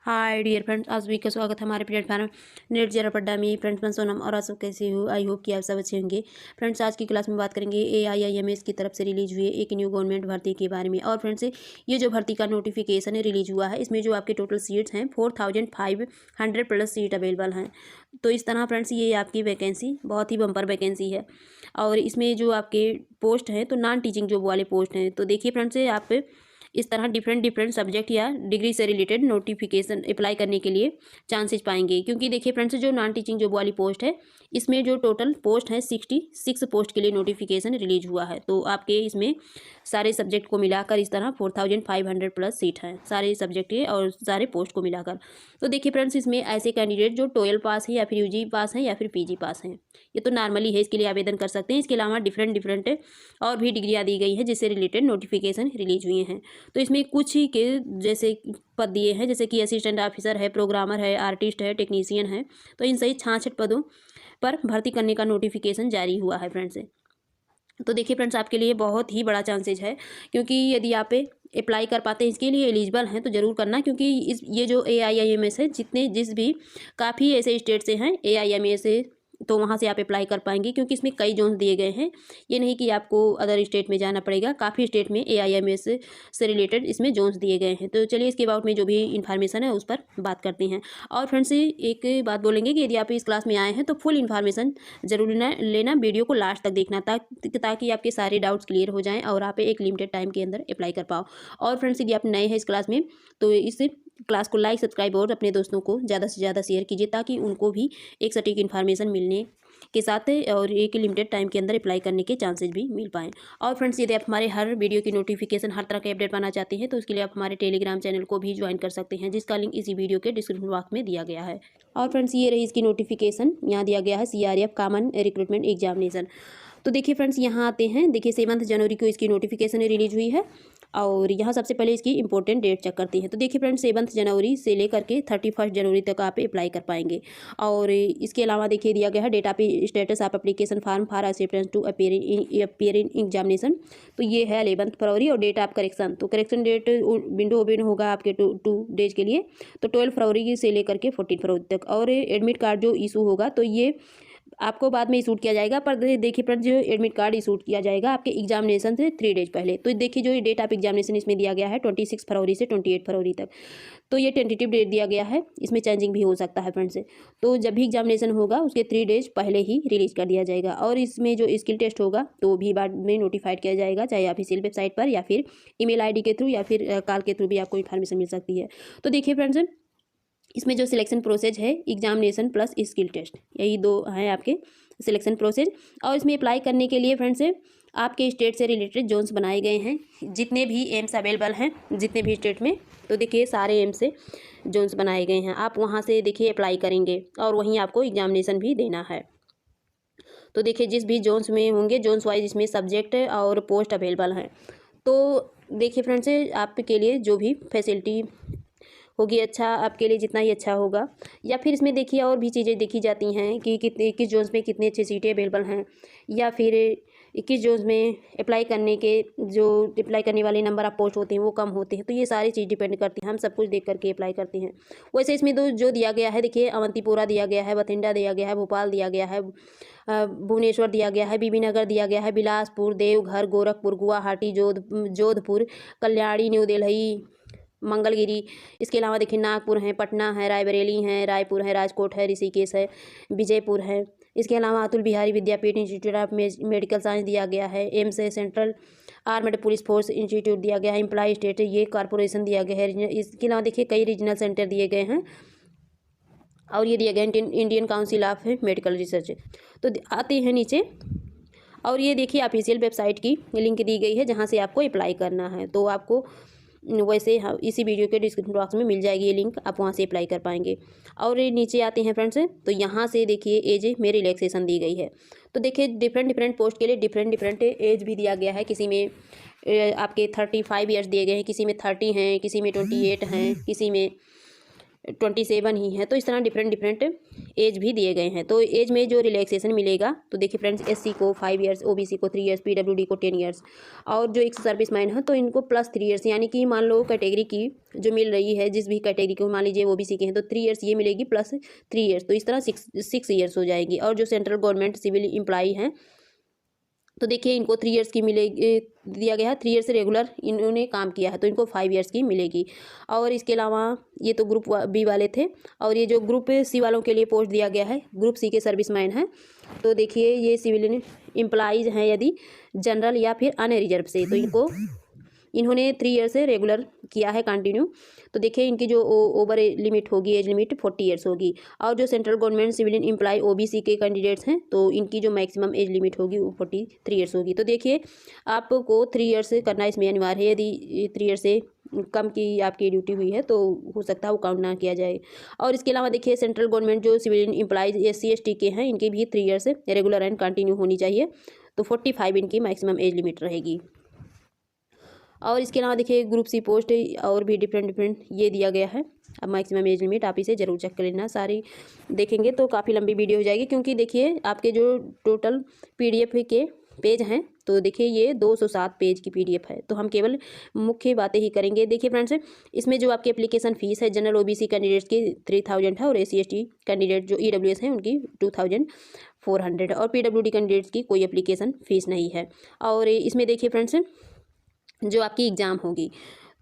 Hi dear friends, आप सभी का स्वागत है हमारे प्लेटफॉर्म नेट जरा पड्डा में। फ्रेंड्स मैं सोनम और आप सब कैसे हो? आई होप कि आप सब अच्छे होंगे। फ्रेंड्स आज की क्लास में बात करेंगे AIIMS की तरफ से रिलीज हुए एक न्यू गवर्नमेंट भर्ती के बारे में। और फ्रेंड्स ये जो भर्ती का नोटिफिकेशन है रिलीज हुआ है, इसमें जो आपके टोटल सीट्स हैं 4500 प्लस सीट अवेलेबल हैं। तो इस तरह फ्रेंड्स ये आपकी वैकेंसी बहुत ही बम्पर वैकेंसी है। और इसमें जो आपके पोस्ट हैं तो नॉन टीचिंग जॉब वाले पोस्ट हैं। तो देखिए फ्रेंड्स आप इस तरह डिफरेंट सब्जेक्ट या डिग्री से रिलेटेड नोटिफिकेशन अप्लाई करने के लिए चांसेस पाएंगे। क्योंकि देखिए फ्रेंड्स जो नॉन टीचिंग जॉब वाली पोस्ट है इसमें जो टोटल पोस्ट है 66 पोस्ट के लिए नोटिफिकेशन रिलीज हुआ है। तो आपके इसमें सारे सब्जेक्ट को मिलाकर इस तरह 4500 प्लस सीट हैं सारे सब्जेक्ट के और सारे पोस्ट को मिलाकर। तो देखिए फ्रेंड्स इसमें ऐसे कैंडिडेट जो 12 पास है या फिर UG पास हैं या फिर PG पास हैं, ये तो नॉर्मली है, इसके लिए आवेदन कर सकते हैं। इसके अलावा डिफरेंट और भी डिग्रियाँ दी गई हैं जिससे रिलेटेड नोटिफिकेशन रिलीज हुए हैं। तो इसमें कुछ ही के जैसे पद दिए हैं, जैसे कि असिस्टेंट ऑफिसर है, प्रोग्रामर है, आर्टिस्ट है, टेक्नीशियन है। तो इन सही 66 पदों पर भर्ती करने का नोटिफिकेशन जारी हुआ है फ्रेंड्स। तो देखिए फ्रेंड्स आपके लिए बहुत ही बड़ा चांसेज है, क्योंकि यदि आप अप्लाई कर पाते हैं, इसके लिए एलिजिबल हैं तो ज़रूर करना। क्योंकि ये जो AIIMS है जिस भी काफ़ी ऐसे स्टेट से हैं AIIMS से, तो वहाँ से आप अप्लाई कर पाएंगे। क्योंकि इसमें कई जोन्स दिए गए हैं, ये नहीं कि आपको अदर स्टेट में जाना पड़ेगा। काफ़ी स्टेट में AIIMS से रिलेटेड इसमें जोन्स दिए गए हैं। तो चलिए इसके अबाउट में जो भी इन्फॉर्मेशन है उस पर बात करते हैं। और फ्रेंड्स एक बात बोलेंगे कि यदि आप इस क्लास में आए हैं तो फुल इन्फॉर्मेशन जरूर लेना, वीडियो को लास्ट तक देखना ताकि आपके सारे डाउट्स क्लियर हो जाएँ और आप एक लिमिटेड टाइम के अंदर अप्लाई कर पाओ। और फ्रेंड्स यदि आप नए हैं इस क्लास में तो इस क्लास को लाइक, सब्सक्राइब और अपने दोस्तों को ज़्यादा से ज़्यादा शेयर कीजिए ताकि उनको भी एक सटीक इन्फॉर्मेशन मिलने के साथ और एक लिमिटेड टाइम के अंदर अप्लाई करने के चांसेस भी मिल पाएँ। और फ्रेंड्स यदि आप हमारे हर वीडियो की नोटिफिकेशन, हर तरह के अपडेट पाना चाहते हैं तो उसके लिए आप हमारे टेलीग्राम चैनल को भी ज्वाइन कर सकते हैं, जिसका लिंक इसी वीडियो के डिस्क्रिप्शन बॉक्स में दिया गया है। और फ्रेंड्स ये रही इसकी नोटिफिकेशन, यहाँ दिया गया है CRF कॉमन रिक्रूटमेंट एग्जामिनेशन। तो देखिए फ्रेंड्स यहाँ आते हैं, देखिए 7 जनवरी को इसकी नोटिफिकेशन रिलीज हुई है। और यहाँ सबसे पहले इसकी इंपॉर्टेंट डेट चेक करते हैं। तो देखिए फ्रेंड्स 7 जनवरी से लेकर के 31 जनवरी तक आप अप्लाई कर पाएंगे। और इसके अलावा देखिए दिया गया है date of status of application form for acceptance to appear in examination. तो ये है 11 फरवरी। और डेट ऑफ करेक्शन, तो करेक्शन डेट विंडो ओपन होगा आपके 2 डेज के लिए, तो 12 फरवरी से लेकर के 14 फरवरी तक। और एडमिट कार्ड जो इशू होगा तो ये आपको बाद में इशू किया जाएगा, पर देखिए फ्रेंड्स जो एडमिट कार्ड इशू किया जाएगा आपके एग्जामिनेशन से 3 डेज पहले। तो देखिए जो डेट ऑफ एग्जामिनेशन इसमें दिया गया है 26 फरवरी से 28 फरवरी तक। तो ये टेंटेटिव डेट दिया गया है, इसमें चेंजिंग भी हो सकता है फ्रेंड्स। तो जब भी एग्जामिनेशन होगा उसके 3 डेज पहले ही रिलीज कर दिया जाएगा। और इसमें जो स्किल टेस्ट होगा तो भी बाद में नोटिफाइड किया जाएगा, चाहे ऑफिशियल वेबसाइट पर या फिर email ID के थ्रू या फिर कॉल के थ्रू भी आपको इन्फॉर्मेशन मिल सकती है। तो देखिए फ्रेंड्स इसमें जो सिलेक्शन प्रोसेस है एग्जामिनेशन प्लस स्किल टेस्ट, यही 2 हैं आपके सिलेक्शन प्रोसेस। और इसमें अप्लाई करने के लिए फ्रेंड्स आपके स्टेट से रिलेटेड जोन्स बनाए गए हैं, जितने भी एम्स अवेलेबल हैं जितने भी स्टेट में। तो देखिए सारे एम्स से जोन्स बनाए गए हैं, आप वहाँ से देखिए अप्लाई करेंगे और वहीं आपको एग्जामिनेशन भी देना है। तो देखिए जिस भी जोन्स में होंगे, जोन्स वाइज इसमें सब्जेक्ट और पोस्ट अवेलेबल हैं। तो देखिए फ्रेंड्स आपके लिए जो भी फैसिलिटी होगी, अच्छा आपके लिए जितना ही अच्छा होगा। या फिर इसमें देखिए और भी चीज़ें देखी जाती हैं कि कितने किस जोन्स में कितनी अच्छी सीटें अवेलेबल हैं, या फिर किस जोन्स में अप्लाई करने वाले नंबर ऑफ पोस्ट होते हैं वो कम होते हैं। तो ये सारी चीज़ डिपेंड करती हैं, हम सब कुछ देख करके अप्लाई करते हैं। वैसे इसमें जो दिया गया है देखिए अवंतीपुरा दिया गया है, बठिंडा दिया गया है, भोपाल दिया गया है, भुवनेश्वर दिया गया है, बीबीनगर दिया गया है, बिलासपुर, देवघर, गोरखपुर, गुवाहाटी, जोधपुर, कल्याणी, न्यू दिल्ली, मंगलगिरी। इसके अलावा देखिए नागपुर है, पटना है, रायबरेली है, रायपुर है, राजकोट है, ऋषिकेश है, विजयपुर है। इसके अलावा Atul Bihari Vidyapeeth institute of medical science दिया गया है, एम्स है, central armed police force institute दिया गया है, एम्प्लॉय स्टेट ये कॉरपोरेशन दिया गया है। इसके अलावा देखिए कई रीजनल सेंटर दिए गए हैं और ये दिया गया है Indian council of medical research. तो आते हैं नीचे और ये देखिए ऑफिशियल वेबसाइट की लिंक दी गई है जहाँ से आपको अप्लाई करना है। तो आपको वैसे इसी वीडियो के डिस्क्रिप्शन बॉक्स में मिल जाएगी ये लिंक, आप वहाँ से अप्लाई कर पाएंगे। और नीचे आते हैं फ्रेंड्स तो यहाँ से देखिए एज में रिलैक्सेशन दी गई है। तो देखिए डिफरेंट पोस्ट के लिए डिफरेंट एज भी दिया गया है। किसी में आपके 35 ईयर्स दिए गए हैं, किसी में 30 हैं, किसी में 28 हैं, किसी में 27 ही है। तो इस तरह डिफरेंट डिफरेंट एज भी दिए गए हैं। तो एज में जो रिलैक्सेशन मिलेगा, तो देखिए फ्रेंड्स, एससी को 5 ईयर्स, ओबीसी को 3 ईयर्स, पीडब्ल्यूडी को 10 ईयर्स, और जो एक्स सर्विस मैन है तो इनको प्लस 3 ईयर्स, यानी कि मान लो कैटेगरी की जो मिल रही है, जिस भी कैटेगरी को मान लीजिए ओबीसी के हैं तो 3 ईयर्स ये मिलेगी प्लस 3 ईयर्स, तो इस तरह 6 ईयर्स हो जाएगी। और जो सेंट्रल गवर्नमेंट सिविल एम्प्लॉई हैं तो देखिए इनको 3 ईयर्स की मिलेगी, दिया गया है 3 ईयर्स रेगुलर इन्होंने काम किया है तो इनको 5 ईयर्स की मिलेगी। और इसके अलावा ये तो ग्रुप बी वाले थे, और ये जो ग्रुप सी वालों के लिए पोस्ट दिया गया है, ग्रुप सी के सर्विसमैन हैं, तो देखिए ये सिविल एम्प्लॉइज हैं यदि जनरल या फिर अनरिजर्व से, तो इन्होंने 3 ईयर से रेगुलर किया है कंटिन्यू, तो देखिए इनकी जो ओवर लिमिट होगी, एज लिमिट 40 ईयर्स होगी। और जो central government civilian employ OBC के कैंडिडेट्स हैं तो इनकी जो मैक्सिमम एज लिमिट होगी वो 43 ईयर्स होगी। तो देखिए आपको 3 ईयर्स करना इसमें अनिवार्य है, यदि 3 ईयर से कम की आपकी ड्यूटी हुई है तो हो सकता है वो काउंट ना किया जाए। और इसके अलावा देखिए सेंट्रल गवर्नमेंट जो सिविलियन एम्प्लॉयज SC ST के हैं इनकी भी 3 ईयर्स रेगुलर एंड कंटिन्यू होनी चाहिए, तो 45 इनकी मैक्सिमम एज लिमिट रहेगी। और इसके अलावा देखिए ग्रुप सी पोस्ट और भी डिफरेंट ये दिया गया है। अब मैक्सिमम एज लिमिट आप इसे ज़रूर चेक कर लेना, सारी देखेंगे तो काफ़ी लंबी वीडियो हो जाएगी, क्योंकि देखिए आपके जो टोटल PDF के पेज हैं तो देखिए ये 207 पेज की PDF है, तो हम केवल मुख्य बातें ही करेंगे। देखिए फ्रेंड्स, इसमें जो आपकी एप्लीकेशन फ़ीस है जनरल OBC कैंडिडेट्स की 3000 है, और SC ST कैंडिडेट जो EWS हैं उनकी 2400, और PWD कैंडिडेट्स की कोई एप्लीकेशन फ़ीस नहीं है। और इसमें देखिए फ्रेंड्स, जो आपकी एग्ज़ाम होगी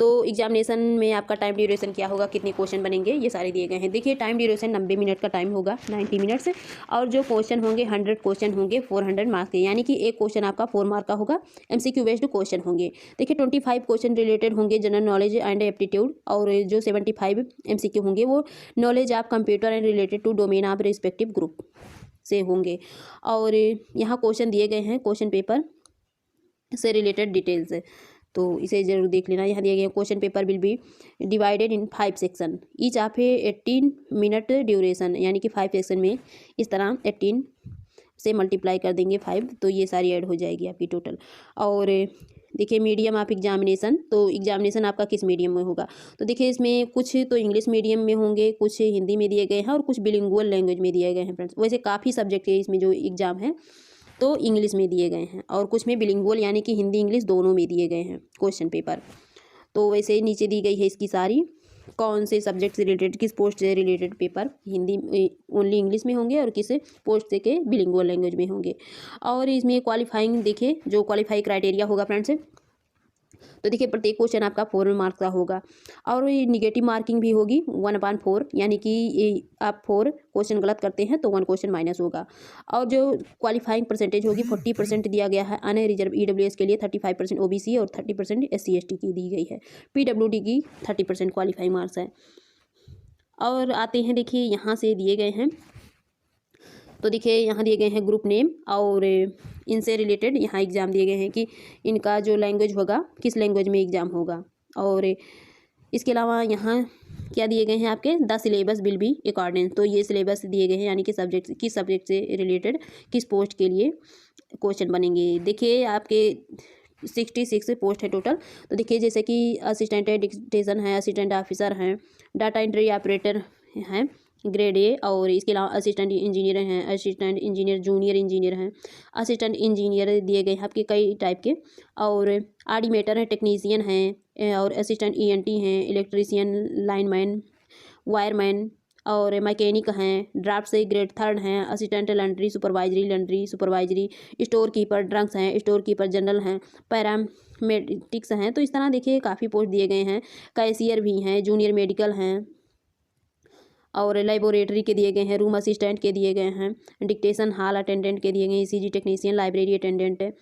तो एग्जामिनेशन में आपका टाइम ड्यूरेशन क्या होगा, कितने क्वेश्चन बनेंगे, ये सारे दिए गए हैं। देखिए टाइम ड्यूरेशन 90 मिनट का टाइम होगा, 90 मिनट्स, और जो क्वेश्चन होंगे 100 क्वेश्चन होंगे 400 मार्क्स के, यानी कि एक क्वेश्चन आपका 4 मार्क का होगा। MCQ बेस्ड क्वेश्चन होंगे। देखिए 25 क्वेश्चन रिलेटेड होंगे जनरल नॉलेज एंड एप्टीट्यूड, और जो 75 MCQ होंगे वो knowledge of computer and related to domain of respective group से होंगे। और यहाँ क्वेश्चन दिए गए हैं क्वेश्चन पेपर से रिलेटेड डिटेल्स, तो इसे जरूर देख लेना। यहाँ दिया गया question paper will be divided in 5 section, each of 18 minute duration, यानी कि 5 सेक्शन में इस तरह 18 से मल्टीप्लाई कर देंगे 5, तो ये सारी ऐड हो जाएगी आपकी टोटल। और देखिए मीडियम ऑफ एग्जामिनेशन, तो एग्जामिनेशन आपका किस मीडियम में होगा, तो देखिए इसमें कुछ तो इंग्लिश मीडियम में होंगे, कुछ हिंदी में दिए गए हैं, और कुछ बिलिंगुअल लैंग्वेज में दिए गए हैं फ्रेंड्स। वैसे काफ़ी सब्जेक्ट है इसमें जो एग्ज़ाम है तो इंग्लिश में दिए गए हैं, और कुछ में बिलिंगुअल यानी कि हिंदी इंग्लिश दोनों में दिए गए हैं क्वेश्चन पेपर। तो वैसे नीचे दी गई है इसकी सारी कौन से सब्जेक्ट से रिलेटेड, किस पोस्ट से related paper Hindi only English में होंगे और किस पोस्ट से के बिलिंगुअल लैंग्वेज में होंगे। और इसमें क्वालिफाइंग देखिए जो क्वालिफाई क्राइटेरिया होगा फ्रेंड्स, तो देखिए प्रत्येक क्वेश्चन आपका 4 मार्क्स का होगा, और ये निगेटिव मार्किंग भी होगी 1/4, यानी कि आप 4 क्वेश्चन गलत करते हैं तो 1 क्वेश्चन माइनस होगा। और जो क्वालिफाइंग परसेंटेज होगी 40% दिया गया है अनरिजर्व EWS के लिए, 35% OBC और 30% SC ST की दी गई है। PWD की 30% क्वालिफाइंग मार्क्स है। और आते हैं देखिए यहाँ से दिए गए हैं, तो देखिए यहाँ दिए गए हैं ग्रुप नेम, और इनसे रिलेटेड यहाँ एग्ज़ाम दिए गए हैं कि इनका जो लैंग्वेज होगा किस लैंग्वेज में एग्ज़ाम होगा। और इसके अलावा यहाँ क्या दिए गए हैं आपके, the syllabus will be according, तो ये सिलेबस दिए गए हैं, यानी कि किस सब्जेक्ट से रिलेटेड किस पोस्ट के लिए क्वेश्चन बनेंगे। देखिए आपके 66 पोस्ट है टोटल, तो देखिए जैसे कि असिस्टेंट डिक्टेशन है, असिस्टेंट ऑफिसर हैं, डाटा एंट्री ऑपरेटर हैं ग्रेड A, और इसके अलावा असिस्टेंट इंजीनियर हैं, असिस्टेंट इंजीनियर जूनियर इंजीनियर हैं, असिस्टेंट इंजीनियर दिए गए हैं आपके कई टाइप के, और ऑडिमेटर है, टेक्नीशियन हैं, और असिस्टेंट ENT हैं, इलेक्ट्रीशियन, लाइनमैन, वायरमैन, और मैकेनिक हैं, ड्राफ्ट से ग्रेड 3 हैं, assistant laundry supervisory, store keeper drunks हैं, स्टोर कीपर जनरल हैं, पैरामेडिक्स हैं। तो इस तरह देखिए काफ़ी पोस्ट दिए गए हैं, कैशियर भी हैं, जूनियर मेडिकल हैं, और लेबोरेटरी के दिए गए हैं, रूम असिस्टेंट के दिए गए हैं, डिक्टेशन हॉल अटेंडेंट के दिए गए हैं, ECG टेक्नीशियन, लाइब्रेरी अटेंडेंट है।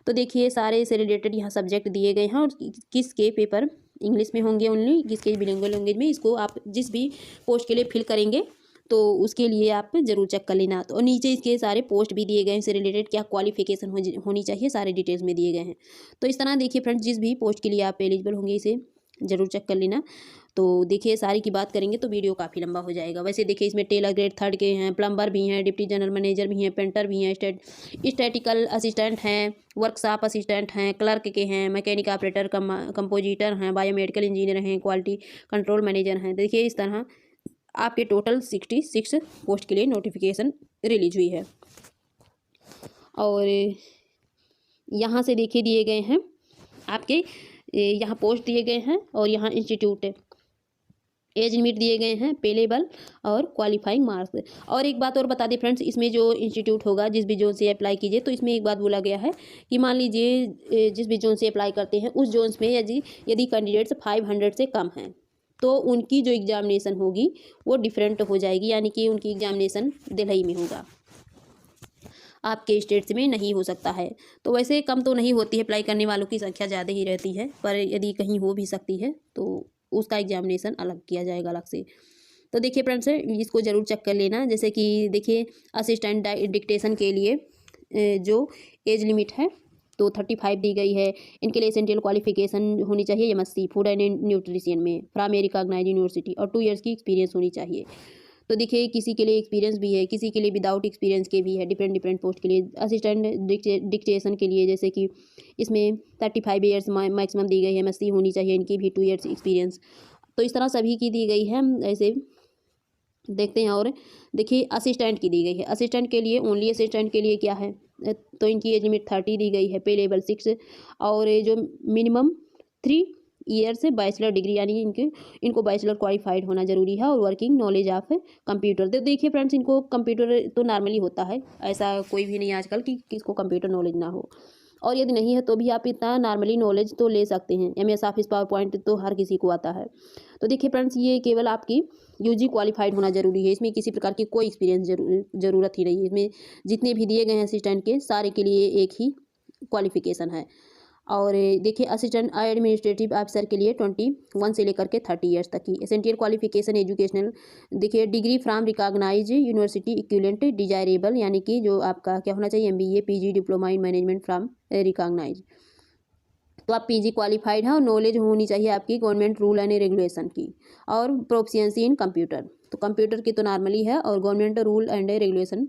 तो देखिए सारे से रिलेटेड यहाँ सब्जेक्ट दिए गए हैं, और किसके पेपर इंग्लिश में होंगे ओनली, किसके बिलिंगुअल लैंग्वेज में, इसको आप जिस भी पोस्ट के लिए फिल करेंगे तो उसके लिए आप ज़रूर चेक कर लेना। तो नीचे इसके सारे पोस्ट भी दिए गए हैं, इससे रिलेटेड क्या क्वालिफिकेशन होनी चाहिए, सारे डिटेल्स में दिए गए हैं। तो इस तरह देखिए फ्रेंड्स, जिस भी पोस्ट के लिए आप एलिजिबल होंगे इसे ज़रूर चेक कर लेना। तो देखिए सारी की बात करेंगे तो वीडियो काफ़ी लंबा हो जाएगा। वैसे देखिए इसमें टेलर ग्रेड 3 के हैं, प्लम्बर भी हैं, डिप्टी जनरल मैनेजर भी हैं, पेंटर भी हैं, स्टैटिकल असिस्टेंट हैं, वर्कशॉप असिस्टेंट हैं, क्लर्क के हैं, मैकेनिक ऑपरेटर, कंपोजिटर हैं, बायोमेडिकल इंजीनियर हैं, क्वालिटी कंट्रोल मैनेजर हैं। देखिए इस तरह आपके टोटल 66 पोस्ट के लिए नोटिफिकेशन रिलीज हुई है। और यहाँ से देखिए दिए गए हैं आपके, यहाँ पोस्ट दिए गए हैं और यहाँ इंस्टीट्यूट, एज लिमिट दिए गए हैं, पे लेवल और क्वालिफाइंग मार्क्स। और एक बात और बता दें फ्रेंड्स, इसमें जो इंस्टीट्यूट होगा जिस भी जोन से अप्लाई कीजिए, तो इसमें एक बात बोला गया है कि मान लीजिए जिस भी जोन से अप्लाई करते हैं उस जोन में यदि कैंडिडेट्स 500 से कम हैं तो उनकी जो एग्जामिनेशन होगी वो डिफरेंट हो जाएगी, यानी कि उनकी एग्जामिनेशन दिल्ली में होगा, आपके स्टेट्स में नहीं हो सकता है। तो वैसे कम तो नहीं होती है, अप्लाई करने वालों की संख्या ज़्यादा ही रहती है, पर यदि कहीं हो भी सकती है तो उसका एग्जामिनेशन अलग किया जाएगा अलग से। तो देखिए फ्रेंड्स, इसको ज़रूर चेक कर लेना। जैसे कि देखिए असिस्टेंट डिक्टेशन के लिए जो एज लिमिट है तो 35 दी गई है। इनके लिए एसेंशियल क्वालिफिकेशन होनी चाहिए एमएससी फूड एंड न्यूट्रिशन में फ्रॉम ए रिकॉग्नाइज्ड यूनिवर्सिटी और 2 ईयर्स की एक्सपीरियंस होनी चाहिए। तो देखिए किसी के लिए एक्सपीरियंस भी है, किसी के लिए विदाउट एक्सपीरियंस के भी है, डिफरेंट पोस्ट के लिए। असिस्टेंट डिक्टेशन के लिए जैसे कि इसमें 35 ईयर्स मैक्सिमम दी गई है, एमएससी होनी चाहिए इनकी भी, 2 ईयर्स एक्सपीरियंस। तो इस तरह सभी की दी गई है, ऐसे देखते हैं। और देखिए असिस्टेंट की दी गई है, असिस्टेंट के लिए ओनली असिस्टेंट के लिए क्या है, तो इनकी एज लिमिट 30 दी गई है, पे लेवल 6 और जो मिनिमम 3 ईयर से बैचलर डिग्री, यानी इनको बैचलर क्वालिफाइड होना जरूरी है और वर्किंग नॉलेज ऑफ कंप्यूटर। तो देखिए फ्रेंड्स, इनको कंप्यूटर तो नॉर्मली होता है, ऐसा कोई भी नहीं आजकल कि किसको कंप्यूटर नॉलेज ना हो, और यदि नहीं है तो भी आप इतना नॉर्मली नॉलेज तो ले सकते हैं। एमएस ऑफिस पावर पॉइंट तो हर किसी को आता है। तो देखिए फ्रेंड्स, ये केवल आपकी यूजी क्वालिफाइड होना जरूरी है, इसमें किसी प्रकार की कोई एक्सपीरियंस ज़रूरत ही नहीं है। इसमें जितने भी दिए गए हैं असिस्टेंट के, सारे के लिए एक ही क्वालिफिकेशन है। और देखिए असिस्टेंट एडमिनिस्ट्रेटिव ऑफिसर के लिए 21 से लेकर के 30 ईयर्स तक की एसेंशियल क्वालिफिकेशन एजुकेशनल, देखिए degree from recognise university equivalent desirable, यानी कि जो आपका क्या होना चाहिए, MBA PG diploma in management from recognise. तो आप पीजी क्वालिफाइड हैं और नॉलेज होनी चाहिए आपकी गवर्नमेंट रूल एंड रेगुलेशन की, और प्रोफिशिएंसी इन कंप्यूटर, तो कंप्यूटर की तो नॉर्मली है, और गवर्नमेंट रूल एंड रेगुलेशन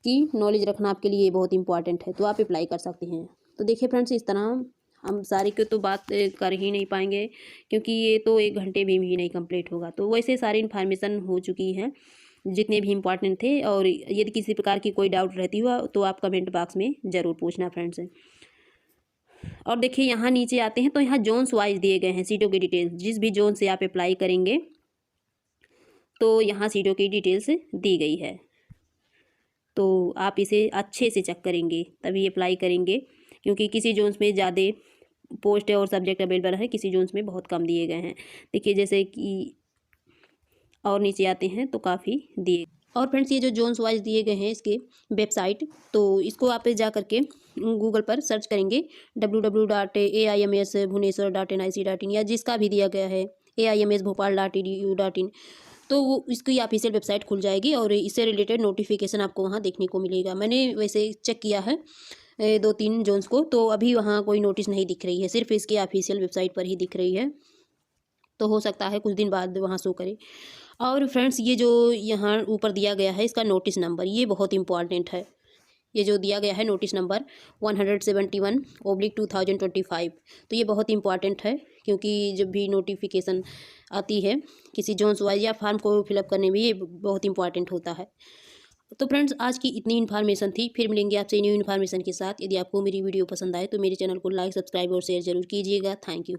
की नॉलेज रखना आपके लिए बहुत इंपॉर्टेंट है, तो आप अप्लाई कर सकते हैं। तो देखिए फ्रेंड्स, इस तरह हम सारी की तो बात कर ही नहीं पाएंगे क्योंकि ये तो 1 घंटे में भी नहीं कंप्लीट होगा। तो वैसे सारी इन्फॉर्मेशन हो चुकी है जितने भी इम्पॉर्टेंट थे, और यदि किसी प्रकार की कोई डाउट रहती हो तो आप कमेंट बॉक्स में ज़रूर पूछना फ्रेंड्स। और देखिए यहाँ नीचे आते हैं तो यहाँ जोन्स वाइज दिए गए हैं सीटों की डिटेल्स, जिस भी जोन से आप अप्लाई करेंगे तो यहाँ सीटों की डिटेल्स दी गई है। तो आप इसे अच्छे से चेक करेंगे तभी अप्लाई करेंगे, क्योंकि किसी जोन्स में ज़्यादा पोस्ट और सब्जेक्ट अवेलेबल है, किसी जोन्स में बहुत कम दिए गए हैं। देखिए जैसे कि और नीचे आते हैं तो काफ़ी दिए। और फ्रेंड्स, ये जो जोन्स वाइज दिए गए हैं इसके वेबसाइट, तो इसको आप जा करके गूगल पर सर्च करेंगे www.aims.bhubaneswar.nic.in या जिसका भी दिया गया है aims.bhopal.edu.in, तो वो इसकी ऑफिशियल वेबसाइट खुल जाएगी और इससे रिलेटेड नोटिफिकेशन आपको वहाँ देखने को मिलेगा। मैंने वैसे चेक किया है 2-3 जोन्स को, तो अभी वहाँ कोई नोटिस नहीं दिख रही है, सिर्फ इसकी ऑफिशियल वेबसाइट पर ही दिख रही है। तो हो सकता है कुछ दिन बाद वहाँ शो करे। और फ्रेंड्स, ये जो यहाँ ऊपर दिया गया है इसका नोटिस नंबर, ये बहुत इंपॉर्टेंट है। ये जो दिया गया है नोटिस नंबर 171/2025, तो ये बहुत इंपॉर्टेंट है, क्योंकि जब भी नोटिफिकेशन आती है किसी जोन्स वाइज या फॉर्म को फिलअप करने में, ये बहुत इंपॉर्टेंट होता है। तो फ्रेंड्स, आज की इतनी इन्फॉर्मेशन थी, फिर मिलेंगे आपसे न्यू इन्फॉर्मेशन के साथ। यदि आपको मेरी वीडियो पसंद आए तो मेरे चैनल को लाइक, सब्सक्राइब और शेयर जरूर कीजिएगा। Thank you.